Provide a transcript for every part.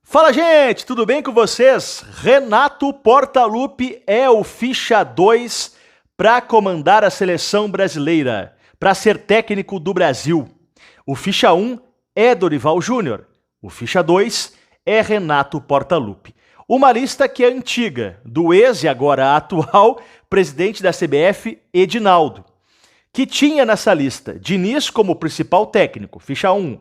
Fala, gente, tudo bem com vocês? Renato Portaluppi é o ficha 2 para comandar a seleção brasileira, para ser técnico do Brasil. O ficha 1 é Dorival Júnior, o ficha 2 é Renato Portaluppi. Uma lista que é antiga, do ex e agora atual presidente da CBF, Edinaldo, que tinha nessa lista Diniz como principal técnico, ficha 1,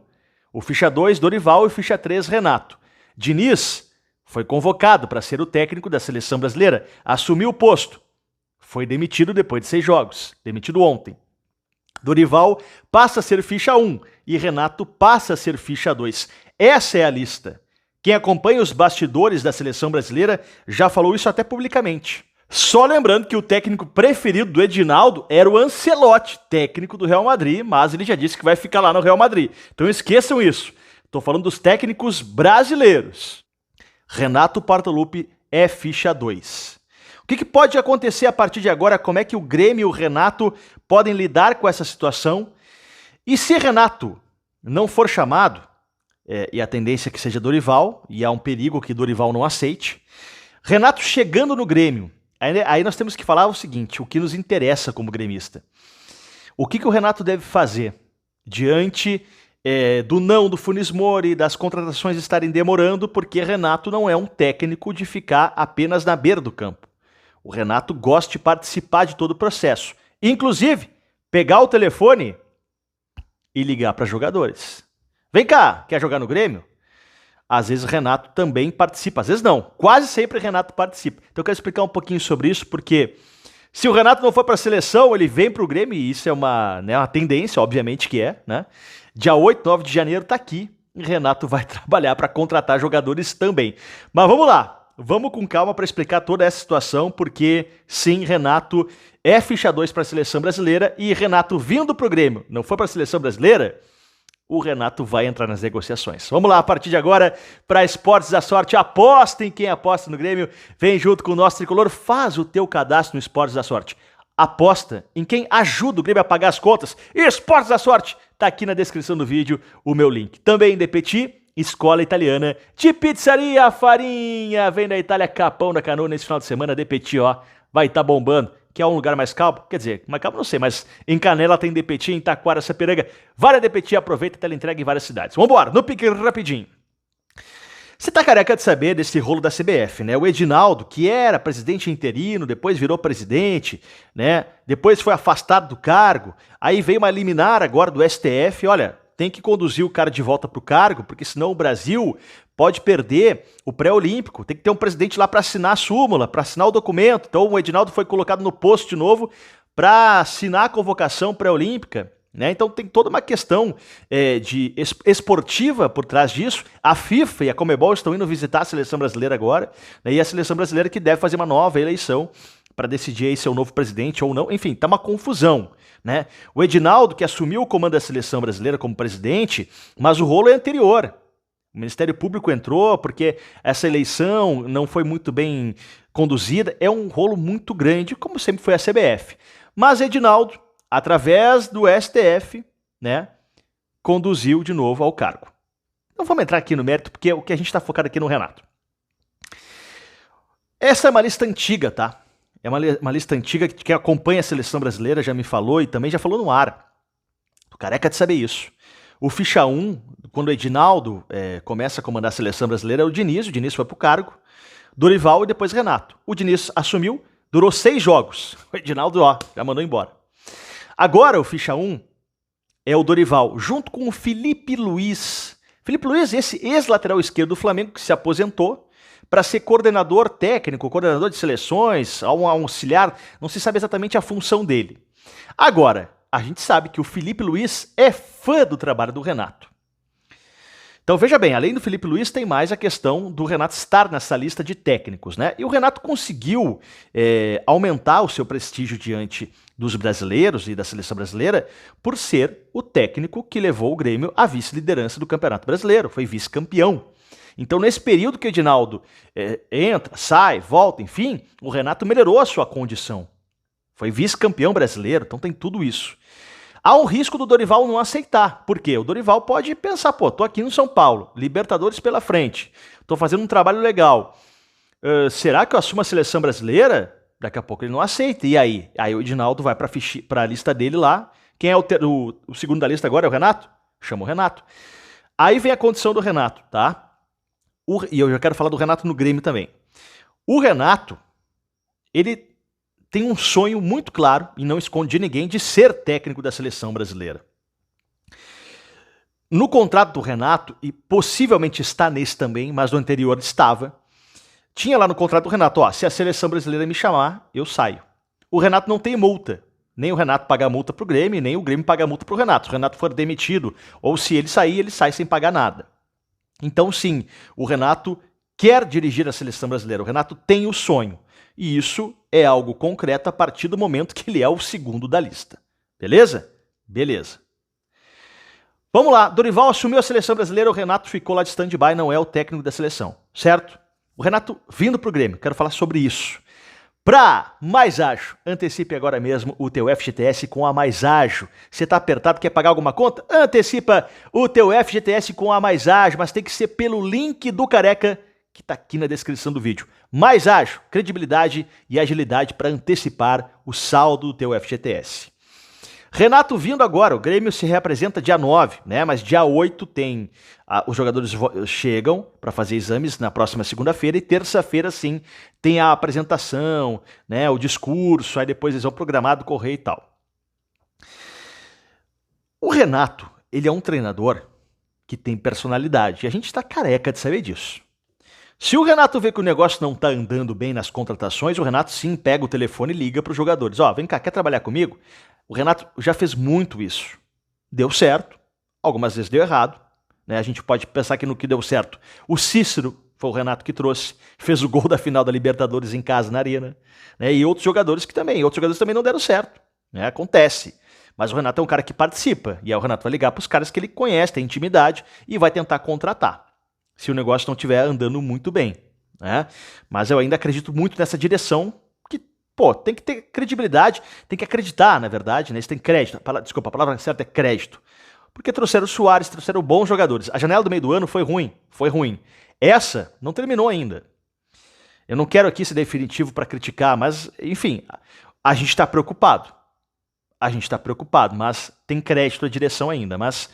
o ficha 2 Dorival e o ficha 3 Renato. Diniz foi convocado para ser o técnico da seleção brasileira, assumiu o posto, foi demitido depois de 6 jogos, demitido ontem. Dorival passa a ser ficha 1 e Renato passa a ser ficha 2. Essa é a lista. Quem acompanha os bastidores da seleção brasileira já falou isso até publicamente. Só lembrando que o técnico preferido do Edinaldo era o Ancelotti, técnico do Real Madrid, mas ele já disse que vai ficar lá no Real Madrid. Então esqueçam isso. Estou falando dos técnicos brasileiros. Renato Portaluppi é ficha 2. O que pode acontecer a partir de agora? Como é que o Grêmio e o Renato podem lidar com essa situação? E se Renato não for chamado, e a tendência é que seja Dorival, e há um perigo que Dorival não aceite, Renato chegando no Grêmio, aí nós temos que falar o seguinte, o que nos interessa como gremista. O que o Renato deve fazer diante do não do Funes Mori, das contratações estarem demorando, porque Renato não é um técnico de ficar apenas na beira do campo. O Renato gosta de participar de todo o processo. Inclusive, pegar o telefone e ligar para jogadores. Vem cá, quer jogar no Grêmio? Às vezes o Renato também participa, às vezes não. Quase sempre o Renato participa. Então eu quero explicar um pouquinho sobre isso, porque se o Renato não for para a seleção, ele vem para o Grêmio, e isso é uma tendência, obviamente que é, né? Dia 8, 9 de janeiro tá aqui, e Renato vai trabalhar para contratar jogadores também. Mas vamos lá, vamos com calma para explicar toda essa situação, porque sim, Renato é ficha 2 para a seleção brasileira, e Renato vindo para o Grêmio, não foi para a seleção brasileira, o Renato vai entrar nas negociações. Vamos lá, a partir de agora, para Esportes da Sorte. Aposta em quem aposta no Grêmio. Vem junto com o nosso tricolor, faz o teu cadastro no Esportes da Sorte. Aposta em quem ajuda o Grêmio a pagar as contas. Esportes da Sorte. Tá aqui na descrição do vídeo o meu link. Também De Petit, escola italiana de pizzaria farinha. Vem da Itália, Capão da Canoa nesse final de semana. De Petit, ó, vai estar bombando. Que é um lugar mais calmo? Quer dizer, mais calmo não sei, mas em Canela tem De Petit, em Taquara, Sapiranga. Vai a De Petit, aproveita, teleentrega em várias cidades. Vambora, no pique rapidinho. Você tá careca de saber desse rolo da CBF, né? O Edinaldo, que era presidente interino, depois virou presidente, né? Depois foi afastado do cargo. Aí veio uma liminar agora do STF. Olha, tem que conduzir o cara de volta pro cargo, porque senão o Brasil pode perder o pré-olímpico. Tem que ter um presidente lá para assinar a súmula, para assinar o documento. Então o Edinaldo foi colocado no posto de novo para assinar a convocação pré-olímpica, né? Então tem toda uma questão de esportiva por trás disso. A FIFA e a Conmebol estão indo visitar a seleção brasileira agora, né? E a seleção brasileira que deve fazer uma nova eleição para decidir aí se é o novo presidente ou não. Enfim, tá uma confusão, né? O Edinaldo, que assumiu o comando da seleção brasileira como presidente, mas o rolo é anterior. O Ministério Público entrou porque essa eleição não foi muito bem conduzida. É um rolo muito grande, como sempre foi a CBF. Mas Edinaldo, através do STF, né, conduziu de novo ao cargo. Não vamos entrar aqui no mérito, porque o que a gente está focado aqui no Renato. Essa é uma lista antiga, tá? É uma lista antiga que quem acompanha a seleção brasileira já me falou e também já falou no ar. Tô careca de saber isso. O ficha 1, quando o Edinaldo começa a comandar a seleção brasileira, é o Diniz foi pro cargo, Dorival e depois Renato. O Diniz assumiu, durou 6 jogos. O Edinaldo, ó, já mandou embora. Agora o ficha 1 é o Dorival, junto com o Felipe Luiz. Felipe Luiz, esse ex-lateral esquerdo do Flamengo que se aposentou para ser coordenador técnico, coordenador de seleções, um auxiliar, não se sabe exatamente a função dele. Agora, a gente sabe que o Felipe Luiz é fã do trabalho do Renato. Então veja bem, além do Felipe Luiz tem mais a questão do Renato estar nessa lista de técnicos, né? E o Renato conseguiu aumentar o seu prestígio diante dos brasileiros e da seleção brasileira por ser o técnico que levou o Grêmio à vice-liderança do Campeonato Brasileiro, foi vice-campeão. Então nesse período que o Edinaldo entra, sai, volta, enfim, o Renato melhorou a sua condição. Foi vice-campeão brasileiro, então tem tudo isso. Há um risco do Dorival não aceitar. Por quê? O Dorival pode pensar, pô, tô aqui no São Paulo, Libertadores pela frente, tô fazendo um trabalho legal. Será que eu assumo a seleção brasileira? Daqui a pouco ele não aceita. E aí? Aí o Edinaldo vai para a lista dele lá. Quem é o segundo da lista agora? É o Renato? Chama o Renato. Aí vem a condição do Renato, tá? E eu já quero falar do Renato no Grêmio também. O Renato, ele tem um sonho muito claro, e não esconde de ninguém, de ser técnico da seleção brasileira. No contrato do Renato, e possivelmente está nesse também, mas no anterior estava, tinha lá no contrato do Renato, ó, se a seleção brasileira me chamar, eu saio. O Renato não tem multa. Nem o Renato paga multa pro Grêmio, nem o Grêmio paga multa pro Renato. Se o Renato for demitido, ou se ele sair, ele sai sem pagar nada. Então sim, o Renato quer dirigir a seleção brasileira. O Renato tem o sonho. E isso é algo concreto a partir do momento que ele é o segundo da lista. Beleza? Beleza. Vamos lá, Dorival assumiu a seleção brasileira, o Renato ficou lá de stand-by, não é o técnico da seleção, certo? O Renato vindo pro Grêmio, quero falar sobre isso. Pra Mais Ágil, antecipe agora mesmo o teu FGTS com a Mais Ágil. Você tá apertado, quer pagar alguma conta? Antecipa o teu FGTS com a Mais Ágil, mas tem que ser pelo link do Careca que tá aqui na descrição do vídeo. Mais Ágil, credibilidade e agilidade para antecipar o saldo do teu FGTS. Renato vindo agora, o Grêmio se reapresenta dia 9, né? Mas dia 8 tem... os jogadores chegam para fazer exames na próxima segunda-feira e terça-feira, sim, tem a apresentação, né? O discurso, aí depois eles vão programar do correio e tal. O Renato, ele é um treinador que tem personalidade e a gente está careca de saber disso. Se o Renato vê que o negócio não está andando bem nas contratações, o Renato sim pega o telefone e liga para os jogadores. Ó, vem cá, quer trabalhar comigo? O Renato já fez muito isso. Deu certo, algumas vezes deu errado. Né? A gente pode pensar que no que deu certo, o Cícero foi o Renato que trouxe, fez o gol da final da Libertadores em casa, na Arena. Né? E outros jogadores também não deram certo. Né? Acontece. Mas o Renato é um cara que participa. E aí o Renato vai ligar para os caras que ele conhece, tem intimidade, e vai tentar contratar. Se o negócio não estiver andando muito bem. Né? Mas eu ainda acredito muito nessa direção que, pô, tem que ter credibilidade, tem que acreditar, na verdade, né? Eles têm crédito. Desculpa, a palavra certa é crédito. Porque trouxeram o Suárez, trouxeram bons jogadores. A janela do meio do ano foi ruim. Essa não terminou ainda. Eu não quero aqui ser definitivo para criticar, mas, enfim, a gente está preocupado. Mas tem crédito à direção ainda, mas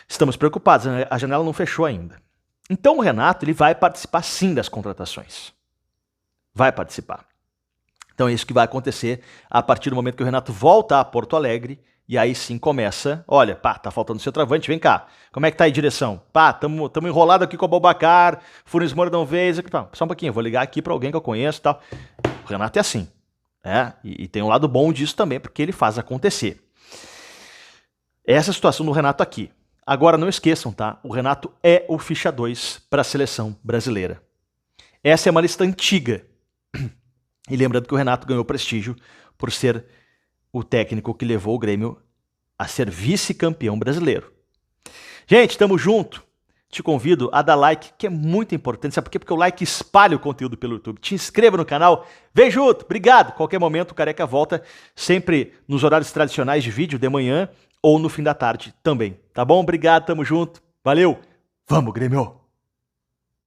estamos preocupados, a janela não fechou ainda. Então o Renato ele vai participar sim das contratações. Vai participar. Então é isso que vai acontecer a partir do momento que o Renato volta a Porto Alegre e aí sim começa, olha, pá, tá faltando centroavante, vem cá. Como é que tá aí a direção? Pá, tamo enrolado aqui com o Aboubakar, Funes Mori não veio, só um pouquinho, eu vou ligar aqui para alguém que eu conheço e tal. O Renato é assim, né? E tem um lado bom disso também, porque ele faz acontecer. Essa é a situação do Renato aqui. Agora não esqueçam, tá? O Renato é o ficha 2 para a seleção brasileira. Essa é uma lista antiga. E lembrando que o Renato ganhou prestígio por ser o técnico que levou o Grêmio a ser vice-campeão brasileiro. Gente, tamo junto. Te convido a dar like, que é muito importante. Sabe por quê? Porque o like espalha o conteúdo pelo YouTube. Te inscreva no canal. Vem junto. Obrigado. Qualquer momento o Careca volta, sempre nos horários tradicionais de vídeo, de manhã ou no fim da tarde também. Tá bom? Obrigado, tamo junto. Valeu. Vamos, Grêmio!